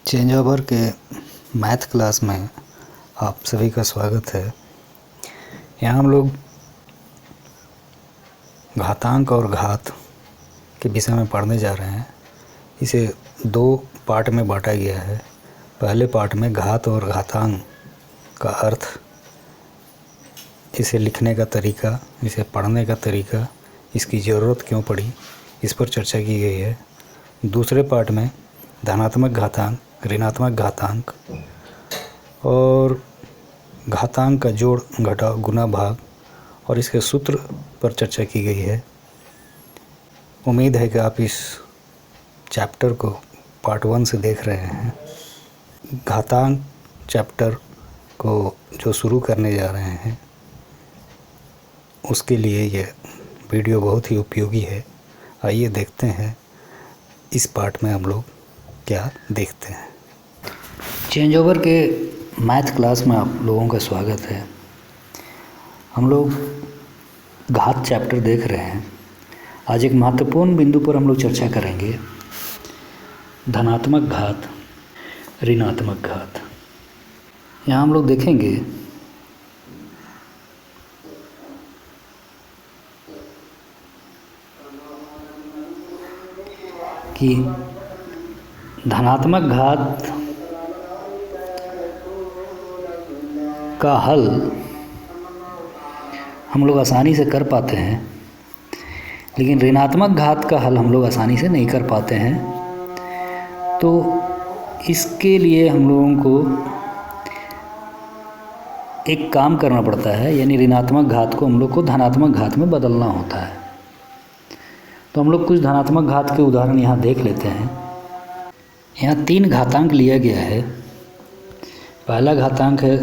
Change over के math class में आप सभी का स्वागत है। यहाँ हम लोग घातांक और घात के विषय में पढ़ने जा रहे हैं। इसे दो पार्ट में बांटा गया है। पहले पार्ट में घात और घातांक का अर्थ, इसे लिखने का तरीका, इसे पढ़ने का तरीका, इसकी ज़रूरत क्यों पड़ी, इस पर चर्चा की गई है। दूसरे पार्ट में धनात्मक घातांक, ऋणात्मक घातांक और घातांक का जोड़, घटाव, गुना, भाग और इसके सूत्र पर चर्चा की गई है। उम्मीद है कि आप इस चैप्टर को पार्ट 1 से देख रहे हैं। घातांक चैप्टर को जो शुरू करने जा रहे हैं उसके लिए ये वीडियो बहुत ही उपयोगी है। आइए देखते हैं इस पार्ट में हम लोग क्या देखते हैं। चेंज ओवर के मैथ क्लास में आप लोगों का स्वागत है। हम लोग घात चैप्टर देख रहे हैं। आज एक महत्वपूर्ण बिंदु पर हम लोग चर्चा करेंगे, धनात्मक घात, ऋणात्मक घात। यहाँ हम लोग देखेंगे कि धनात्मक घात का हल हम लोग आसानी से कर पाते हैं, लेकिन ऋणात्मक घात का हल हम लोग आसानी से नहीं कर पाते हैं। तो इसके लिए हम लोगों को एक काम करना पड़ता है, यानी ऋणात्मक घात को हम लोग को धनात्मक घात में बदलना होता है। तो हम लोग कुछ धनात्मक घात के उदाहरण यहाँ देख लेते हैं। यहाँ 3 घातांक लिया गया है। पहला घातांक है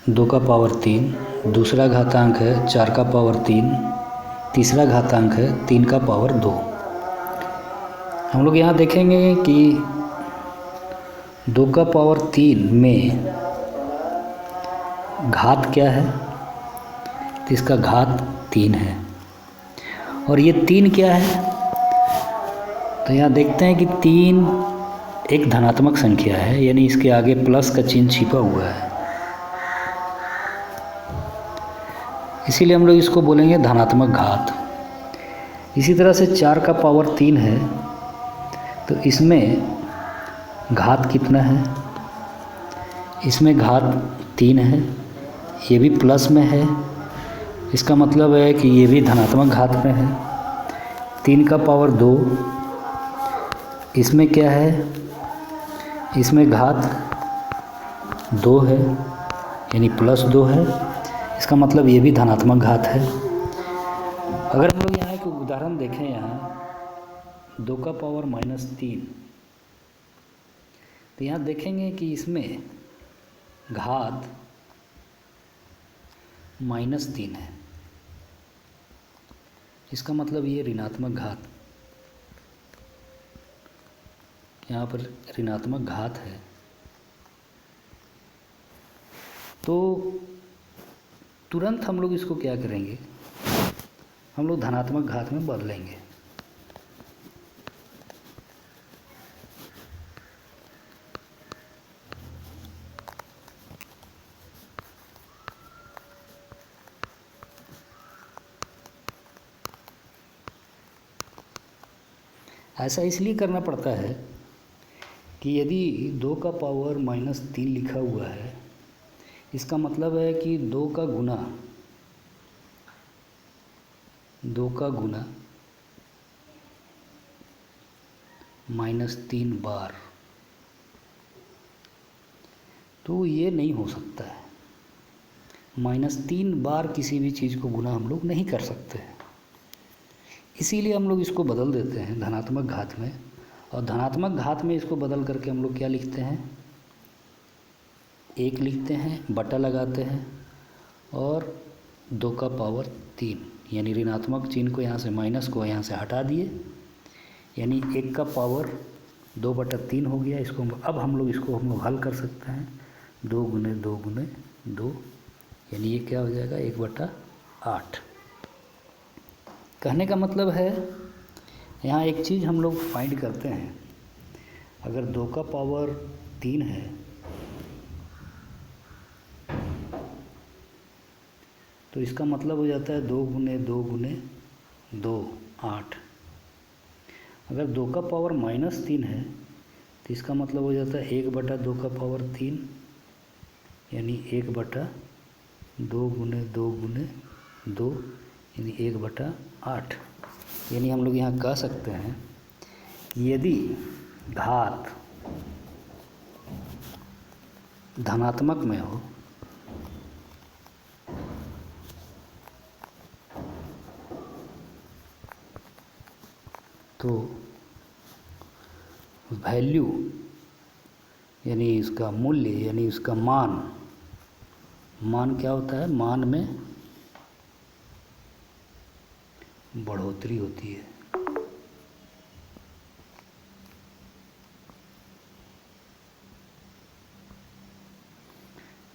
2 का पावर 3, दूसरा घातांक है 4 का पावर 3, तीसरा घातांक है 3 का पावर 2। हम लोग यहाँ देखेंगे कि 2 का पावर 3 में घात क्या है, तो इसका घात 3 है। और ये 3 क्या है, तो यहाँ देखते हैं कि 3 एक धनात्मक संख्या है, यानी इसके आगे प्लस का चिन्ह छिपा हुआ है, इसीलिए हम लोग इसको बोलेंगे धनात्मक घात। इसी तरह से 4 का पावर 3 है, तो इसमें घात कितना है, इसमें घात 3 है, ये भी प्लस में है, इसका मतलब है कि ये भी धनात्मक घात में है। 3 का पावर 2, इसमें क्या है, इसमें घात 2 है, यानी प्लस 2 है, इसका मतलब ये भी धनात्मक घात है। अगर हम लोग यहाँ एक उदाहरण देखें, यहाँ 2 का पावर -3, तो यहाँ देखेंगे कि इसमें घात -3 है, इसका मतलब ये ऋणात्मक घात, यहाँ पर ऋणात्मक घात है। तो तुरंत हम लोग इसको क्या करेंगे, हम लोग धनात्मक घात में बदलेंगे। ऐसा इसलिए करना पड़ता है कि यदि 2 का पावर -3 लिखा हुआ है, इसका मतलब है कि 2 का गुना -3 बार, तो ये नहीं हो सकता है। -3 बार किसी भी चीज़ को गुना हम लोग नहीं कर सकते हैं, इसीलिए हम लोग इसको बदल देते हैं धनात्मक घात में। और धनात्मक घात में इसको बदल करके हम लोग क्या लिखते हैं, 1 लिखते हैं, बटा लगाते हैं, और 2 का पावर 3, यानी ऋणात्मक चिन्ह को यहाँ से, माइनस को यहाँ से हटा दिए, यानी 1 का पावर 2/3 हो गया। इसको अब हम लोग इसको हल कर सकते हैं, 2 गुने 2 गुने 2, यानी ये क्या हो जाएगा, 1/8। कहने का मतलब है, यहाँ एक चीज़ हम लोग फाइंड करते हैं, अगर 2 का पावर 3 है तो इसका मतलब हो जाता है 2 गुने 2 गुने 2 8। अगर 2 का पावर -3 है तो इसका मतलब हो जाता है 1/2 का पावर 3 यानी 1/2 गुने 2 गुने 2 यानी 1/8। यानी हम लोग यहाँ कह सकते हैं यदि घात धनात्मक में हो तो वैल्यू यानी इसका मूल्य यानी इसका मान क्या होता है, मान में बढ़ोतरी होती है।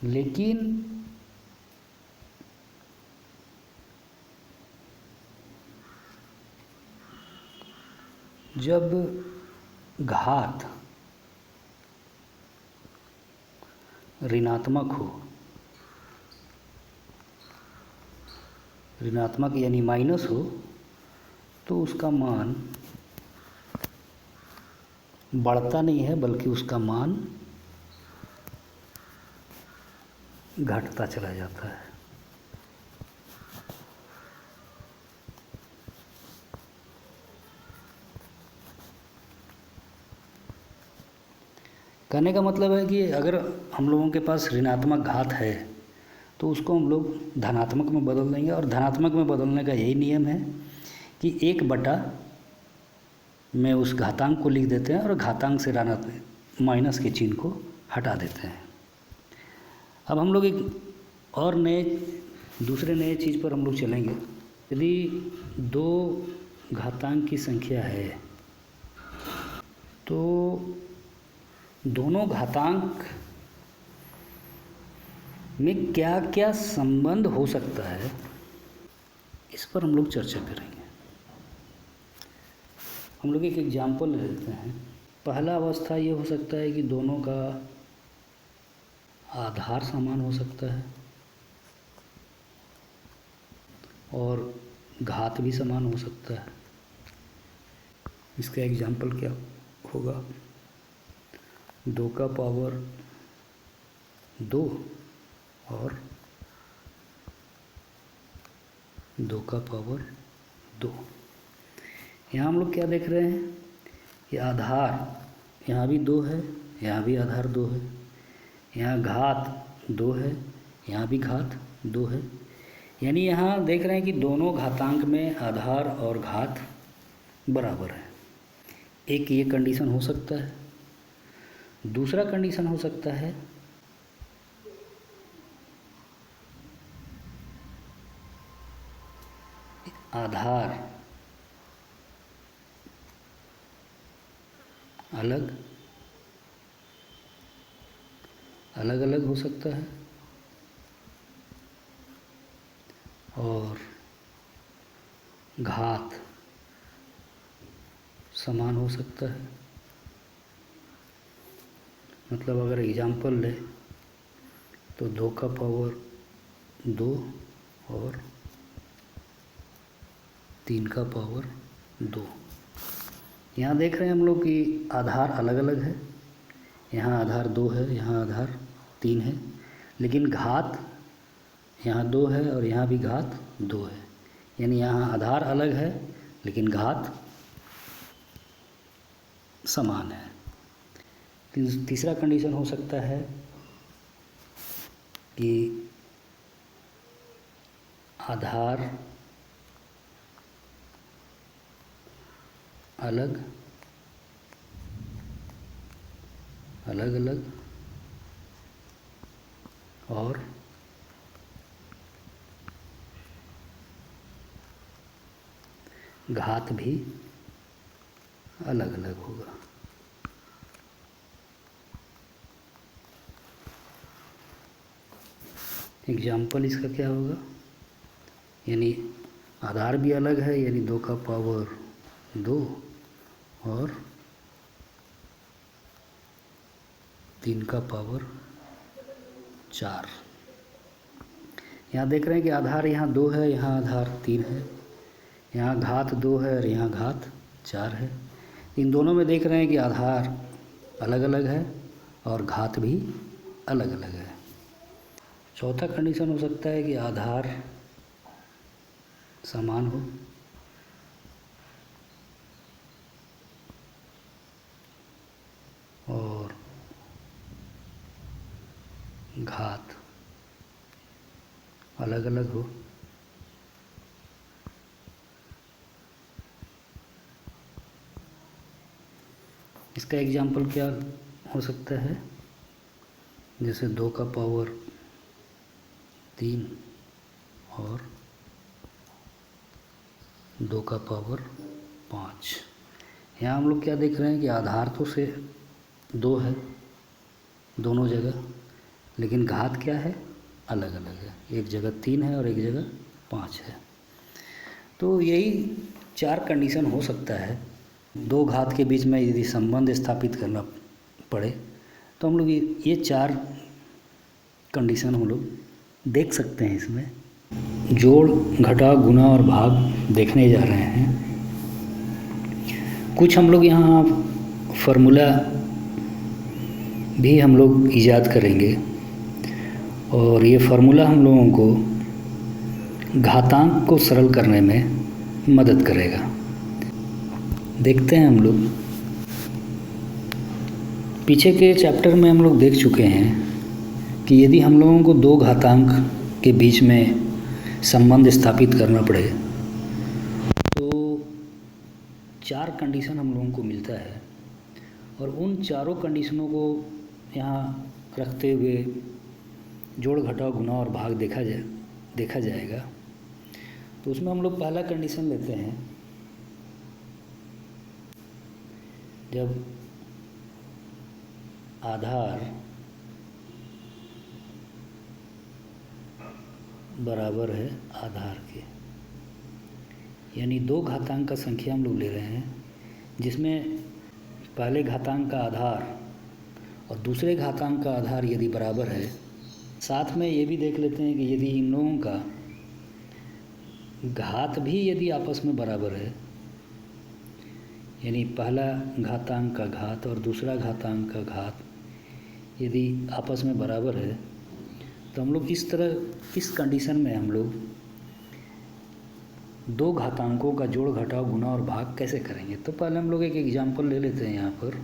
लेकिन जब घात ऋणात्मक हो, ऋणात्मक यानी माइनस हो, तो उसका मान बढ़ता नहीं है बल्कि उसका मान घटता चला जाता है। कहने का मतलब है कि अगर हम लोगों के पास ऋणात्मक घात है तो उसको हम लोग धनात्मक में बदल देंगे, और धनात्मक में बदलने का यही नियम है कि 1/, में उस घातांक को लिख देते हैं और घातांक से माइनस के चिन्ह को हटा देते हैं। अब हम लोग एक और दूसरे नए चीज़ पर हम लोग चलेंगे। यदि 2 घातांक की संख्या है तो दोनों घातांक में क्या क्या संबंध हो सकता है, इस पर हम लोग चर्चा करेंगे। हम लोग एक एग्जाम्पल ले लेते हैं। पहला अवस्था ये हो सकता है कि दोनों का आधार समान हो सकता है और घात भी समान हो सकता है। इसका एग्जाम्पल क्या होगा, 2 का पावर 2 और 2 का पावर 2। यहाँ हम लोग क्या देख रहे हैं कि आधार यहाँ भी 2 है, यहाँ भी आधार 2 है, यहाँ घात 2 है, यहाँ भी घात 2 है। यानी यहाँ देख रहे हैं कि दोनों घातांक में आधार और घात बराबर है। एक ये कंडीशन हो सकता है। दूसरा कंडीशन हो सकता है आधार अलग अलग हो सकता है और घात समान हो सकता है। मतलब अगर एग्जाम्पल ले तो 2 का पावर 2 और 3 का पावर 2। यहाँ देख रहे हैं हम लोग कि आधार अलग अलग है। यहाँ आधार 2 है, यहाँ आधार 3 है, लेकिन घात यहाँ 2 है और यहाँ भी घात 2 है। यानी यहाँ आधार अलग है लेकिन घात समान है। तीसरा कंडीशन हो सकता है कि आधार अलग अलग और घात भी अलग अलग होगा। एग्जाम्पल इसका क्या होगा, यानी आधार भी अलग है, यानी 2 का पावर 2 और 3 का पावर 4। यहाँ देख रहे हैं कि आधार यहाँ 2 है, यहाँ आधार 3 है, यहाँ घात 2 है और यहाँ घात 4 है। इन दोनों में देख रहे हैं कि आधार अलग अलग है और घात भी अलग अलग है। चौथा कंडीशन हो सकता है कि आधार समान हो और घात अलग अलग हो। इसका एग्जाम्पल क्या हो सकता है, जैसे 2 का पावर 3 और 2 का पावर 5। यहाँ हम लोग क्या देख रहे हैं कि आधार तो से 2 है दोनों जगह, लेकिन घात क्या है, अलग अलग है। एक जगह 3 है और एक जगह 5 है। तो यही 4 कंडीशन हो सकता है। 2 घात के बीच में यदि संबंध स्थापित करना पड़े तो हम लोग ये 4 कंडीशन हम लोग देख सकते हैं। इसमें जोड़, घटा, गुणा और भाग देखने जा रहे हैं। कुछ हम लोग यहाँ फार्मूला भी हम लोग ईजाद करेंगे और ये फार्मूला हम लोगों को घातांक को सरल करने में मदद करेगा। देखते हैं हम लोग पीछे के चैप्टर में हम लोग देख चुके हैं कि यदि हम लोगों को 2 घातांक के बीच में संबंध स्थापित करना पड़े तो 4 कंडीशन हम लोगों को मिलता है और उन चारों कंडीशनों को यहाँ रखते हुए जोड़, घटाव, गुणा और भाग देखा जाएगा। तो उसमें हम लोग पहला कंडीशन लेते हैं, जब आधार बराबर है आधार के, यानी 2 घातांक का संख्या हम लोग ले रहे हैं जिसमें पहले घातांक का आधार और दूसरे घातांक का आधार यदि बराबर है। साथ में ये भी देख लेते हैं कि यदि इन लोगों का घात भी यदि आपस में बराबर है, यानी पहला घातांक का घात और दूसरा घातांक का घात यदि आपस में बराबर है, तो हम लोग इस कंडीशन में हम लोग 2 घातांकों का जोड़, घटाव, गुणा और भाग कैसे करेंगे। तो पहले हम लोग एक एग्जाम्पल ले लेते हैं। यहाँ पर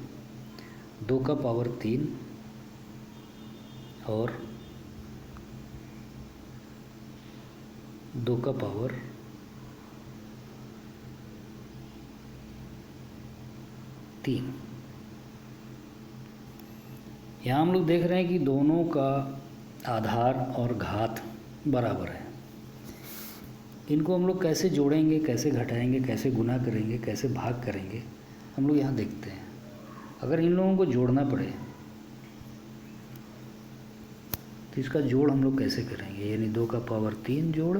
2 का पावर 3 और 2 का पावर 3। यहाँ हम लोग देख रहे हैं कि दोनों का आधार और घात बराबर है। इनको हम लोग कैसे जोड़ेंगे, कैसे घटाएंगे, कैसे गुना करेंगे, कैसे भाग करेंगे, हम लोग यहाँ देखते हैं। अगर इन लोगों को जोड़ना पड़े तो इसका जोड़ हम लोग कैसे करेंगे, यानी 2 का पावर 3 जोड़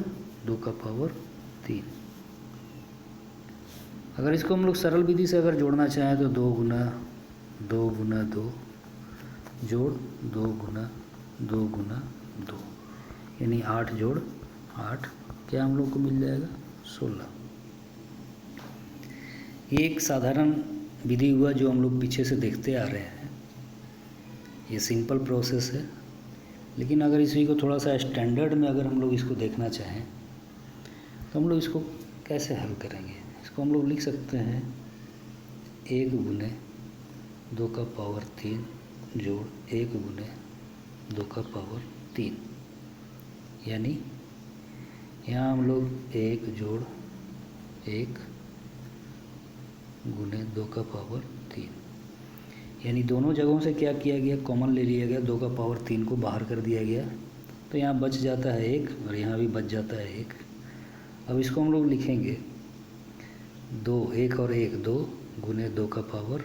2 का पावर 3। अगर इसको हम लोग सरल विधि से अगर जोड़ना चाहें तो 2 गुना 2 जोड़ 2 गुना 2 यानी 8 जोड़ 8, क्या हम लोग को मिल जाएगा 16। ये एक साधारण विधि हुआ जो हम लोग पीछे से देखते आ रहे हैं। ये सिंपल प्रोसेस है, लेकिन अगर इसी को थोड़ा सा स्टैंडर्ड में अगर हम लोग इसको देखना चाहें तो हम लोग इसको कैसे हल करेंगे। इसको हम लोग लिख सकते हैं 1 गुने 2 का पावर 3 जोड़ 1 गुने 2 का पावर 3, यानी यहाँ हम लोग 1 जोड़ 1 गुने 2 का पावर 3, यानी दोनों जगहों से क्या किया गया, कॉमन ले लिया गया, 2 का पावर 3 को बाहर कर दिया गया, तो यहाँ बच जाता है 1 और यहाँ भी बच जाता है 1। अब इसको हम लोग लिखेंगे 2 1 और 1 2 गुने 2 का पावर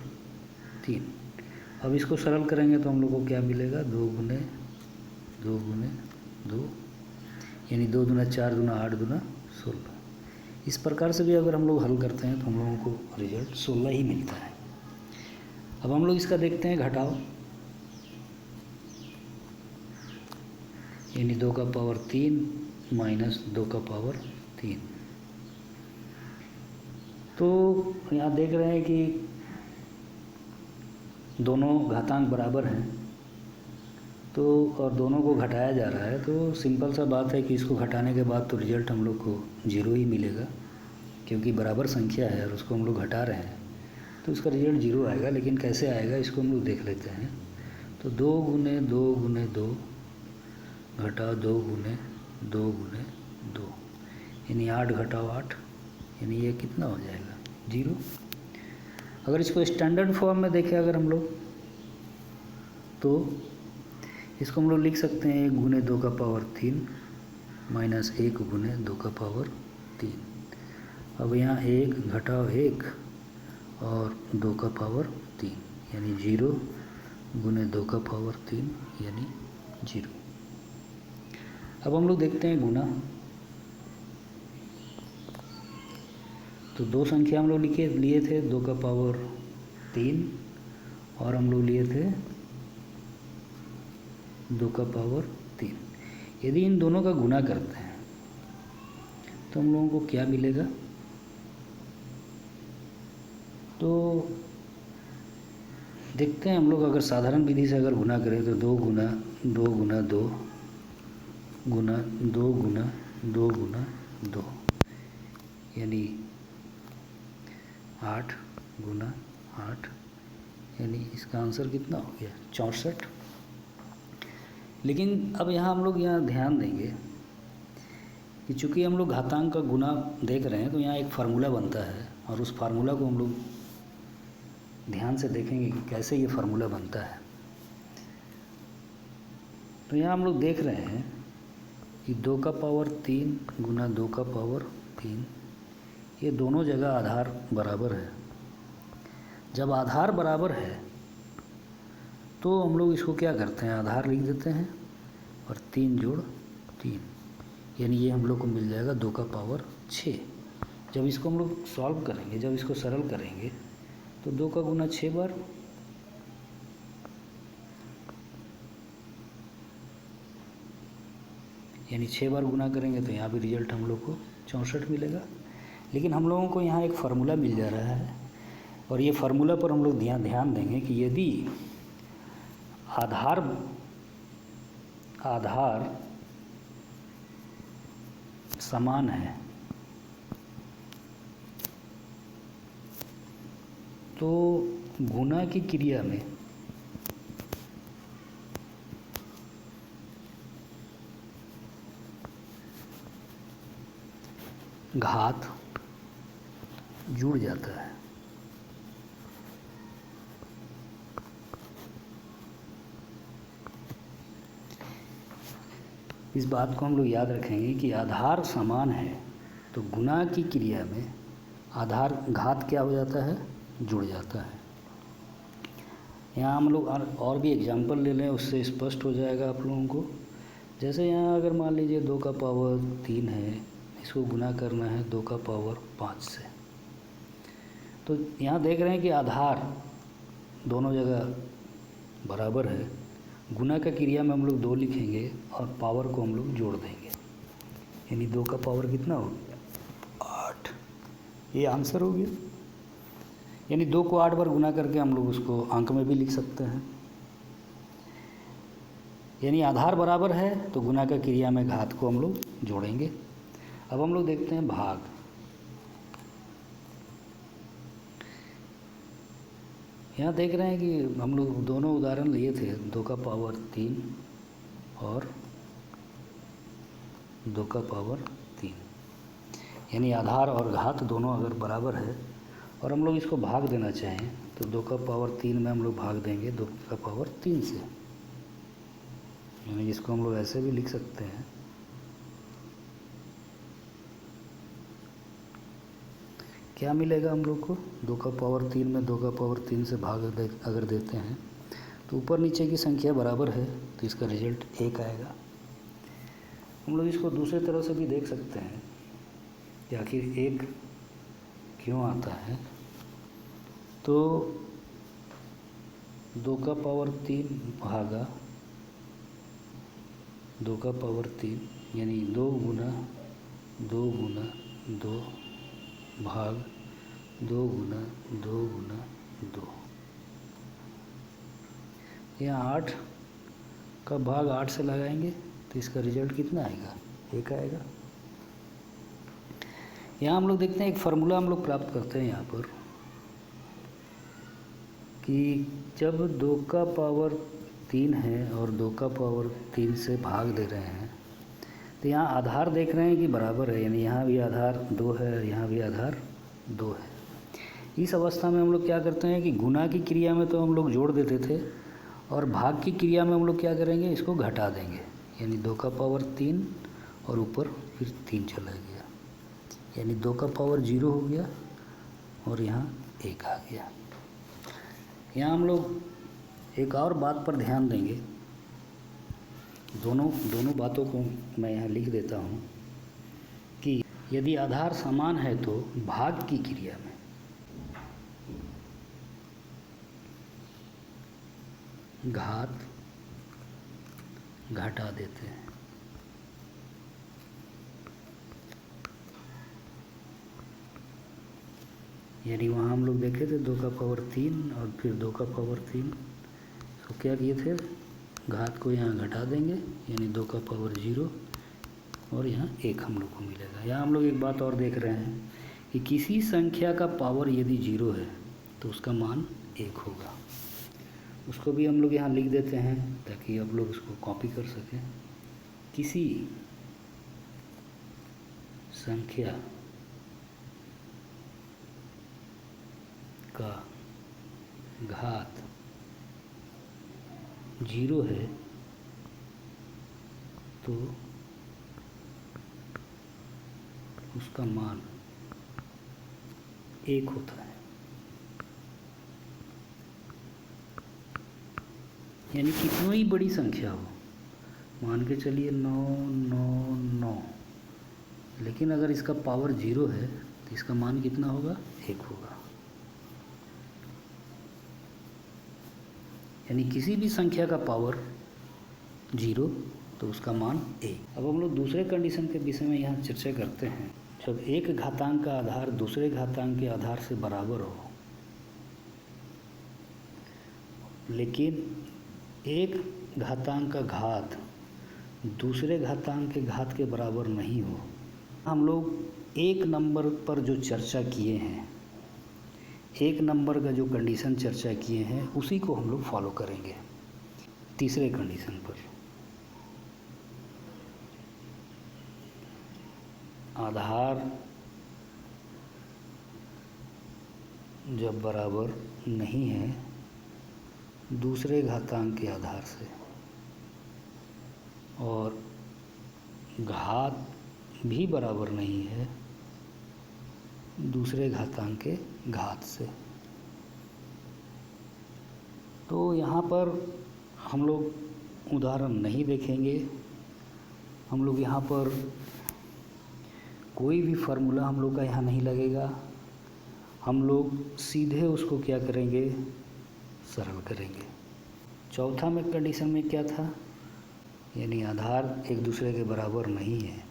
3। अब इसको सरल करेंगे तो हम लोग को क्या मिलेगा, 2 गुने 2 यानी 2 दूना 4 दूना 8 दूना 16। इस प्रकार से भी अगर हम लोग हल करते हैं तो हम लोगों को रिजल्ट 16 ही मिलता है। अब हम लोग इसका देखते हैं घटाव। यानी 2 का पावर 3 माइनस 2 का पावर 3। तो यहाँ देख रहे हैं कि दोनों घातांक बराबर हैं, तो और दोनों को घटाया जा रहा है, तो सिंपल सा बात है कि इसको घटाने के बाद तो रिजल्ट हम लोग को 0 ही मिलेगा, क्योंकि बराबर संख्या है और उसको हम लोग घटा रहे हैं, तो इसका रिजल्ट 0 आएगा। लेकिन कैसे आएगा इसको हम लोग देख लेते हैं। तो 2 गुने 2 गुने 2 घटाओ 2 गुने 2 गुने 2, यानी 8 घटाओ 8, यानी ये कितना हो जाएगा 0। अगर इसको स्टैंडर्ड फॉर्म में देखें अगर हम लोग, तो इसको हम लोग लिख सकते हैं 1 गुने 2 का पावर 3 माइनस 1 गुने 2 का पावर 3। अब यहाँ 1 घटाओ 1 और 2 का पावर 3, यानी 0 गुने 2 का पावर 3 यानी 0। अब हम लोग देखते हैं गुना। तो दो संख्या हम लोग लिए थे 2 का पावर 3 और हम लोग लिए थे 2 का पावर 3। यदि इन दोनों का गुना करते हैं तो हम लोगों को क्या मिलेगा? तो देखते हैं हम लोग, अगर साधारण विधि से अगर गुना करें तो 2 गुना 2 गुना 2 गुना 2 गुना 2 गुना 2, यानी 8 गुना 8, यानी इसका आंसर कितना हो गया 64। लेकिन अब यहाँ हम लोग ध्यान देंगे कि चूँकि हम लोग घातांक का गुना देख रहे हैं, तो यहाँ एक फार्मूला बनता है और उस फार्मूला को हम लोग ध्यान से देखेंगे कि कैसे ये फार्मूला बनता है। तो यहाँ हम लोग देख रहे हैं कि 2 का पावर 3 गुना 2 का पावर 3, ये दोनों जगह आधार बराबर है। जब आधार बराबर है तो हम लोग इसको क्या करते हैं, आधार लिख देते हैं और 3 जोड़ 3, यानी ये हम लोग को मिल जाएगा 2 का पावर 6। जब इसको हम लोग सॉल्व करेंगे, जब इसको सरल करेंगे, तो 2 का गुना 6 बार, यानी 6 बार गुना करेंगे तो यहाँ भी रिजल्ट हम लोग को 64 मिलेगा। लेकिन हम लोगों को यहाँ एक फार्मूला मिल जा रहा है और ये फार्मूला पर हम लोग ध्यान देंगे कि यदि आधार समान है तो गुना की क्रिया में घात जुड़ जाता है। इस बात को हम लोग याद रखेंगे कि आधार समान है तो गुना की क्रिया में आधार घात क्या हो जाता है, जुड़ जाता है। यहाँ हम लोग और भी एग्जाम्पल ले लें, उससे स्पष्ट हो जाएगा आप लोगों को। जैसे यहाँ अगर मान लीजिए 2 का पावर 3 है, इसको गुना करना है 2 का पावर 5 से, तो यहाँ देख रहे हैं कि आधार दोनों जगह बराबर है। गुना का क्रिया में हम लोग 2 लिखेंगे और पावर को हम लोग जोड़ देंगे, यानी 2 का पावर कितना हो गया 8, ये आंसर हो गया। यानी 2 को 8 बार गुना करके हम लोग उसको अंक में भी लिख सकते हैं। यानी आधार बराबर है तो गुना का क्रिया में घात को हम लोग जोड़ेंगे। अब हम लोग देखते हैं भाग। यहाँ देख रहे हैं कि हम लोग दोनों उदाहरण लिए थे 2 का पावर 3 और 2 का पावर 3, यानी आधार और घात दोनों अगर बराबर है और हम लोग इसको भाग देना चाहें तो 2 का पावर 3 में हम लोग भाग देंगे 2 का पावर 3 से, यानी इसको हम लोग ऐसे भी लिख सकते हैं। क्या मिलेगा हम लोग को, 2 का पावर 3 में 2 का पावर 3 से भाग अगर देते हैं तो ऊपर नीचे की संख्या बराबर है तो इसका रिजल्ट 1 आएगा। हम लोग इसको दूसरे तरह से भी देख सकते हैं कि आखिर 1 क्यों आता है। तो 2 का पावर 3 भागा 2 का पावर 3 यानी 2 गुना 2 गुना 2 भाग 2 गुना 2 गुना 2। यहाँ 8 का भाग 8 से लगाएंगे तो इसका रिजल्ट कितना आएगा? 1 आएगा। यहाँ हम लोग देखते हैं एक फार्मूला हम लोग प्राप्त करते हैं यहाँ पर कि जब 2 का पावर 3 है और 2 का पावर 3 से भाग दे रहे हैं तो यहाँ आधार देख रहे हैं कि बराबर है, यानी यहाँ भी आधार 2 है, यहाँ भी आधार 2 है। इस अवस्था में हम लोग क्या करते हैं कि गुणा की क्रिया में तो हम लोग जोड़ देते थे और भाग की क्रिया में हम लोग क्या करेंगे, इसको घटा देंगे, यानी 2 का पावर 3 और ऊपर फिर 3 चला गया, यानी 2 का पावर 0 हो गया और यहाँ 1 आ गया। यहाँ हम लोग एक और बात पर ध्यान देंगे, दोनों बातों को मैं यहाँ लिख देता हूँ कि यदि आधार समान है तो भाग की क्रिया में घात घटा देते हैं। यानी वहाँ हम लोग देखे थे 2 का पावर 3 और फिर 2 का पावर 3, तो क्या किए थे, घात को यहाँ घटा देंगे, यानी 2 का पावर 0 और यहाँ 1 हम लोग को मिलेगा। यहाँ हम लोग एक बात और देख रहे हैं कि किसी संख्या का पावर यदि 0 है तो उसका मान 1 होगा। उसको भी हम लोग यहाँ लिख देते हैं ताकि आप लोग उसको कॉपी कर सकें। किसी संख्या का घात 0 है तो उसका मान 1 होता है। यानी कितनी ही बड़ी संख्या हो, मान के चलिए 999, लेकिन अगर इसका पावर 0 है तो इसका मान कितना होगा, 1 होगा। यानी किसी भी संख्या का पावर 0 तो उसका मान 1। अब हम लोग दूसरे कंडीशन के विषय में यहाँ चर्चा करते हैं। जब एक घातांक का आधार दूसरे घातांक के आधार से बराबर हो, लेकिन एक घातांक का घात दूसरे घातांक के घात के बराबर नहीं हो, हम लोग एक नंबर पर जो चर्चा किए हैं, एक नंबर का जो कंडीशन चर्चा किए हैं उसी को हम लोग फॉलो करेंगे तीसरे कंडीशन पर। आधार जब बराबर नहीं है दूसरे घातांक के आधार से और घात भी बराबर नहीं है दूसरे घातांक के घात से, तो यहाँ पर हम लोग उदाहरण नहीं देखेंगे। हम लोग यहाँ पर कोई भी फार्मूला हम लोग का यहाँ नहीं लगेगा। हम लोग सीधे उसको क्या करेंगे, सरल करेंगे। चौथा में कंडीशन में क्या था, यानी आधार एक दूसरे के बराबर नहीं है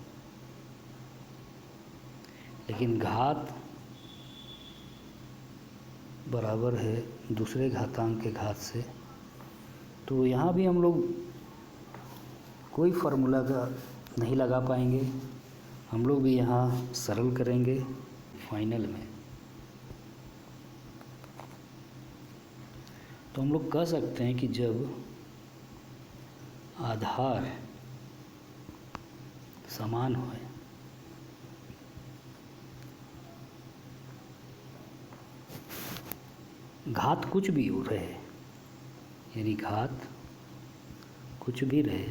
लेकिन घात बराबर है दूसरे घातांक के घात से, तो यहाँ भी हम लोग कोई फार्मूला का नहीं लगा पाएंगे। हम लोग भी यहाँ सरल करेंगे फाइनल में। तो हम लोग कह सकते हैं कि जब आधार समान हो, घात कुछ भी हो रहे, यानी घात कुछ भी रहे,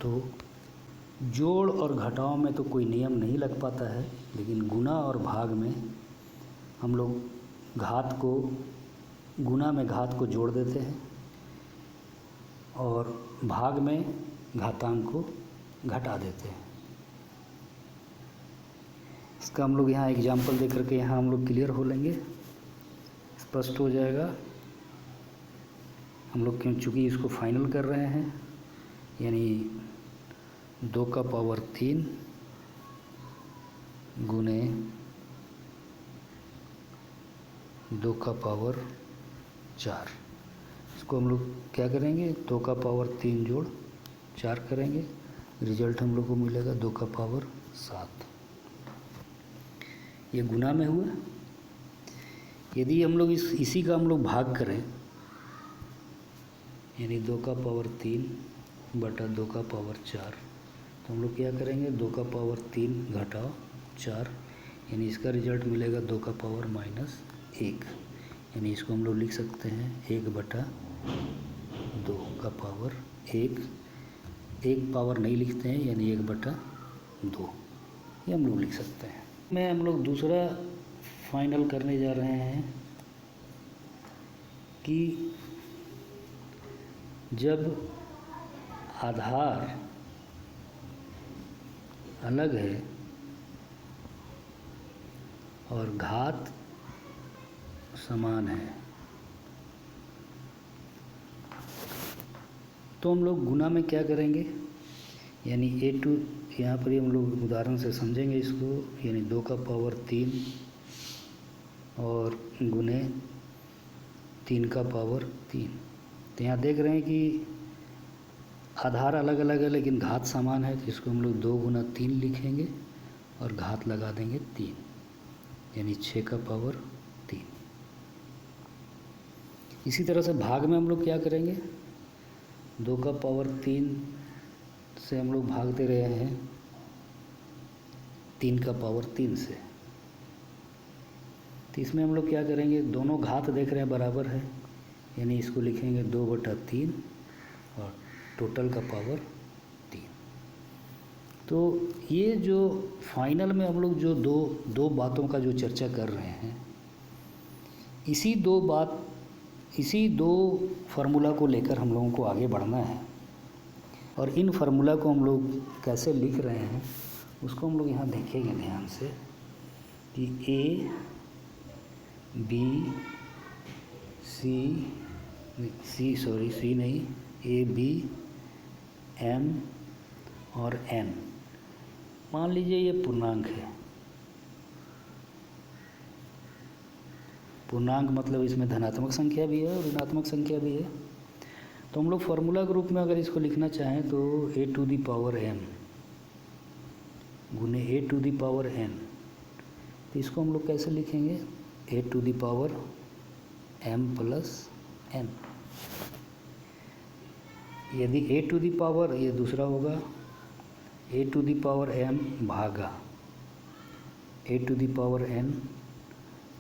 तो जोड़ और घटाव में तो कोई नियम नहीं लग पाता है, लेकिन गुणा और भाग में हम लोग घात को गुणा में घात को जोड़ देते हैं और भाग में घातांक को घटा देते हैं। इसका हम लोग यहाँ एग्जाम्पल दे करके यहाँ हम लोग क्लियर हो लेंगे, स्पष्ट हो जाएगा। हम लोग चूँकि इसको फाइनल कर रहे हैं, यानी 2 का पावर 3 गुने 2 का पावर 4। इसको हम लोग क्या करेंगे, 2 का पावर 3 जोड़ 4 करेंगे, रिजल्ट हम लोग को मिलेगा 2 का पावर 7। ये गुना में हुआ। यदि हम लोग इसी का हम लोग भाग करें, यानी 2 का पावर 3 बटा 2 का पावर 4, तो हम लोग क्या करेंगे, 2 का पावर 3 घटाओ 4, यानी इसका रिजल्ट मिलेगा 2 का पावर -1, यानी इसको हम लोग लिख सकते हैं 1 बटा 2 का पावर 1। एक पावर नहीं लिखते हैं, यानी 1 बटा 2 ये हम लोग लिख सकते हैं। में हम लोग दूसरा फाइनल करने जा रहे हैं कि जब आधार अलग है और घात समान है, तो हम लोग गुना में क्या करेंगे, यानी A2, यहाँ पर हम लोग उदाहरण से समझेंगे इसको, यानी 2 का पावर 3 और गुने 3 का पावर 3। तो यहाँ देख रहे हैं कि आधार अलग अलग है लेकिन घात समान है, तो इसको हम लोग 2 गुना 3 लिखेंगे और घात लगा देंगे 3, यानी 6 का पावर 3। इसी तरह से भाग में हम लोग क्या करेंगे, 2 का पावर 3 से हम लोग भाग दे रहे हैं 3 का पावर 3 से। तो इसमें हम लोग क्या करेंगे, दोनों घात देख रहे हैं बराबर है, यानी इसको लिखेंगे 2 बटा 3 और टोटल का पावर 3। तो ये जो फाइनल में हम लोग जो दो बातों का जो चर्चा कर रहे हैं, इसी दो फार्मूला को लेकर हम लोगों को आगे बढ़ना है। और इन फार्मूला को हम लोग कैसे लिख रहे हैं उसको हम लोग यहाँ देखेंगे ध्यान से, कि A B M और N, मान लीजिए ये पूर्णांक है। पूर्णांक मतलब इसमें धनात्मक संख्या भी है और ऋणात्मक संख्या भी है। तो हम लोग फार्मूला के रूप में अगर इसको लिखना चाहें तो A to the power M गुने A to the power N, तो इसको हम लोग कैसे लिखेंगे, A to the power M plus N। यदि A टू दी पावर, ये दूसरा होगा A to the power M भागा A to the power N,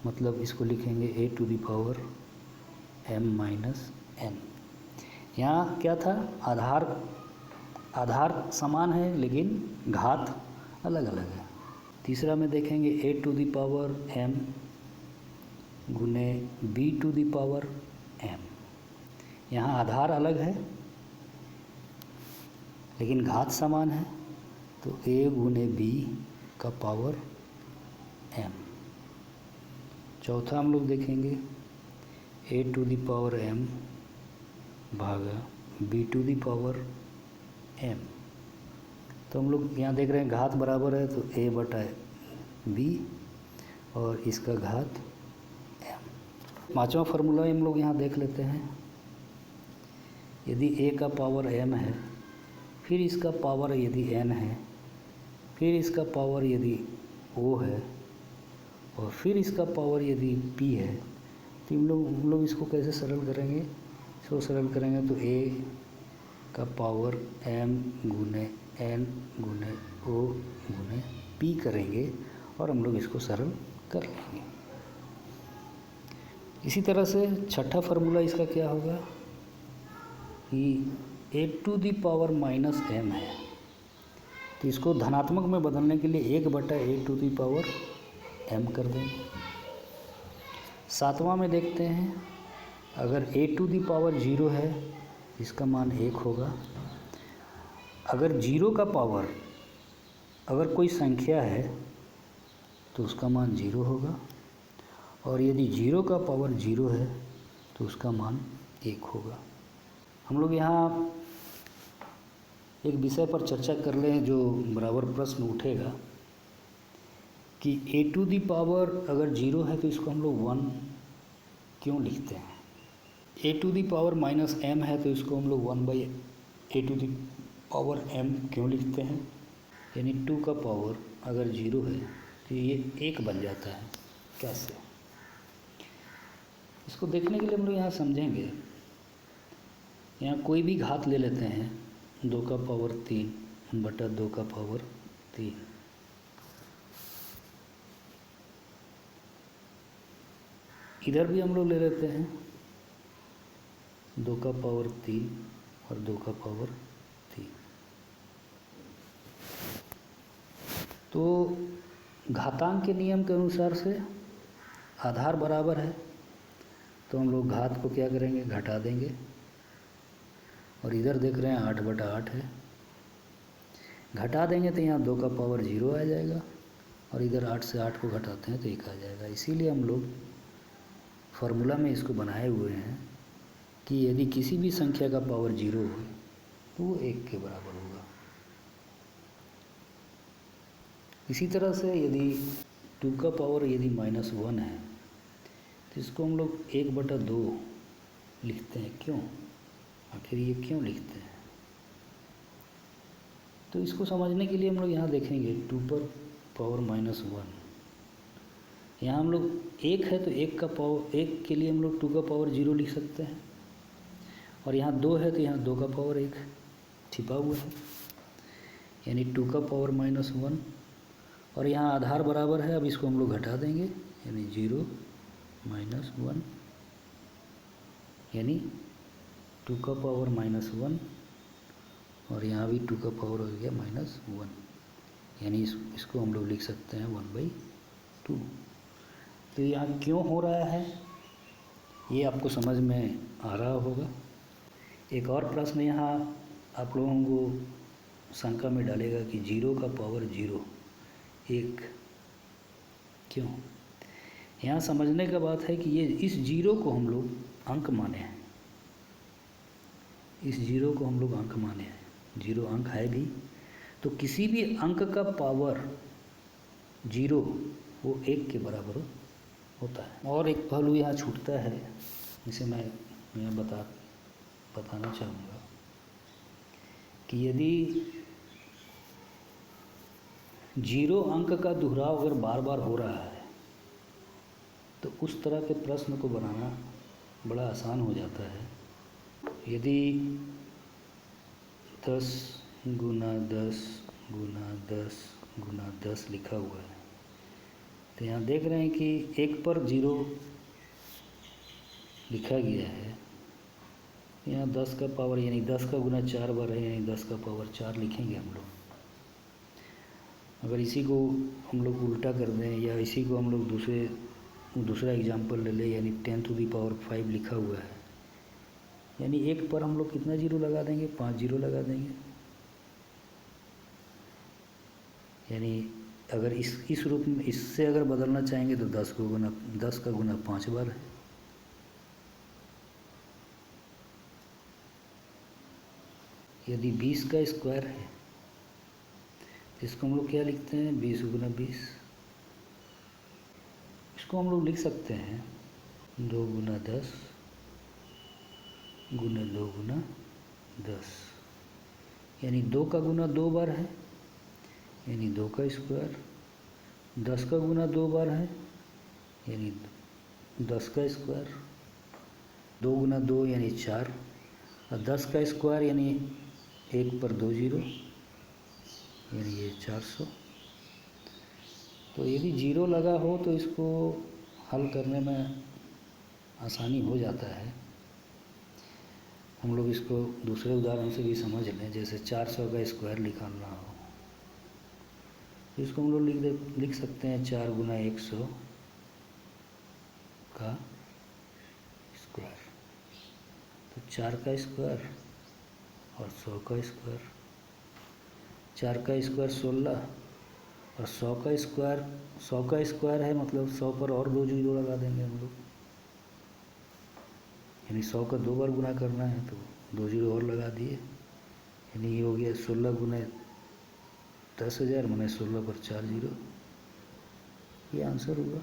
मतलब इसको लिखेंगे A to the power M minus N। यहाँ क्या था, आधार समान है लेकिन घात अलग अलग है। तीसरा में देखेंगे A to the power M गुने B to the power M। यहाँ आधार अलग है लेकिन घात समान है, तो A गुने B का पावर M। चौथा हम लोग देखेंगे A to the power M भागा B to the power M। तो हम लोग यहाँ देख रहे हैं घात बराबर है, तो A बटा B और इसका घात M। पांचवा फार्मूला हम लोग यहाँ देख लेते हैं। यदि A का पावर M है, फिर इसका पावर यदि N है, फिर इसका पावर यदि O है और फिर इसका पावर यदि P है, तो हम लोग इसको कैसे सरल करेंगे, इसको सरल करेंगे तो A का पावर M गुने N गुने O गुने P करेंगे और हम लोग इसको सरल कर लेंगे। इसी तरह से छठा फार्मूला इसका क्या होगा कि A to the power minus M है, तो इसको धनात्मक में बदलने के लिए 1 बटा A to the power M कर देंगे। सातवां में देखते हैं, अगर A टू दी पावर 0 है इसका मान 1 होगा। अगर 0 का पावर, अगर कोई संख्या है तो उसका मान 0 होगा, और यदि 0 का पावर 0 है तो उसका मान 1 होगा। हम लोग यहाँ एक विषय पर चर्चा कर लें जो बराबर प्रश्न उठेगा कि ए टू दी पावर अगर जीरो है तो इसको हम लोग 1 क्यों लिखते हैं। A to the power minus m है तो इसको हम लोग 1/a to the power m क्यों लिखते हैं। यानी 2 का पावर अगर जीरो है तो ये 1 बन जाता है। कैसे, इसको देखने के लिए हम लोग यहाँ समझेंगे। यहाँ कोई भी घात ले लेते हैं 2 का पावर 3 बटा 2 का पावर 3। इधर भी हम लोग ले लेते हैं 2 का पावर 3 और 2 का पावर 3। तो घातांक के नियम के अनुसार से आधार बराबर है तो हम लोग घात को क्या करेंगे, घटा देंगे। और इधर देख रहे हैं 8/8 है, घटा देंगे तो यहाँ 2 का पावर 0 आ जाएगा और इधर 8 से 8 को घटाते हैं तो 1 आ जाएगा। इसीलिए हम लोग फार्मूला में इसको बनाए हुए हैं कि यदि किसी भी संख्या का पावर 0 हो तो वो 1 के बराबर होगा। इसी तरह से यदि 2 का पावर यदि -1 है तो इसको हम लोग 1/2 लिखते हैं। क्यों, आखिर ये क्यों लिखते हैं? तो इसको समझने के लिए हम लोग यहाँ देखेंगे 2 पर पावर -1। यहाँ हम लोग 1 है तो 1 का पावर 1 के लिए हम लोग 2 का पावर 0 लिख सकते हैं। और यहाँ 2 है तो यहाँ 2 का पावर 1 छिपा हुआ है, यानी 2 का पावर -1। और यहाँ आधार बराबर है, अब इसको हम लोग घटा देंगे यानी 0 -1 यानी 2 का पावर -1 और यहाँ भी 2 का पावर हो गया -1 यानी इसको हम लोग लिख सकते हैं 1/2। तो यहाँ क्यों हो रहा है ये आपको समझ में आ रहा होगा। एक और प्रश्न यहाँ आप लोगों को शंका में डालेगा कि 0 का पावर 0 1 क्यों। यहाँ समझने का बात है कि ये इस 0 को हम लोग अंक माने हैं, इस 0 को हम लोग अंक माने हैं। 0 अंक है भी, तो किसी भी अंक का पावर 0 वो 1 के बराबर होता है। और एक पहलू यहाँ छूटता है, जिसे मैं बताना चाहूँगा कि यदि 0 अंक का दोहराव अगर बार बार हो रहा है तो उस तरह के प्रश्न को बनाना बड़ा आसान हो जाता है। यदि 10 गुना 10 गुना 10 गुना 10 लिखा हुआ है तो यहाँ देख रहे हैं कि 1 पर 0 लिखा गया है। यहाँ 10 का पावर यानी 10 का गुना 4 बार है, यानी 10 का पावर 4 लिखेंगे हम लोग। अगर इसी को हम लोग उल्टा कर दें या इसी को हम लोग दूसरा एग्जाम्पल ले लें, यानी 10 टू दी पावर 5 लिखा हुआ है, यानी 1 पर हम लोग कितना 0 लगा देंगे, 5 0 लगा देंगे। यानी अगर इस रूप में इससे अगर बदलना चाहेंगे तो 10 का गुना 5 बार है। यदि 20 का स्क्वायर है तो इसको हम लोग क्या लिखते हैं, 20 गुना 20। इसको हम लोग लिख सकते हैं 2 गुना 10 गुना 2 गुना 10, यानी 2 का गुना 2 बार है यानी 2 का स्क्वायर। 10 का गुना 2 बार है यानी 10 का स्क्वायर। 2 गुना 2 यानी 4 और 10 का स्क्वायर यानी 1 पर 2 0 यानी ये 400। तो यदि 0 लगा हो तो इसको हल करने में आसानी हो जाता है। हम लोग इसको दूसरे उदाहरण से भी समझ लें, जैसे 400 का स्क्वायर निकालना हो तो इसको हम लोग लिख सकते हैं 4 गुना 100 का स्क्वायर। तो 4 का स्क्वायर और 100 का स्क्वायर। 4 का स्क्वायर 16 और 100 का स्क्वायर है, मतलब 100 पर और 2 0 लगा देंगे हम लोग, यानी 100 का 2 बार गुना करना है तो 2 जीरो और लगा दिए, यानी ये हो गया 16 गुने 10,000 माने 16 पर 4 जीरो, ये आंसर हुआ।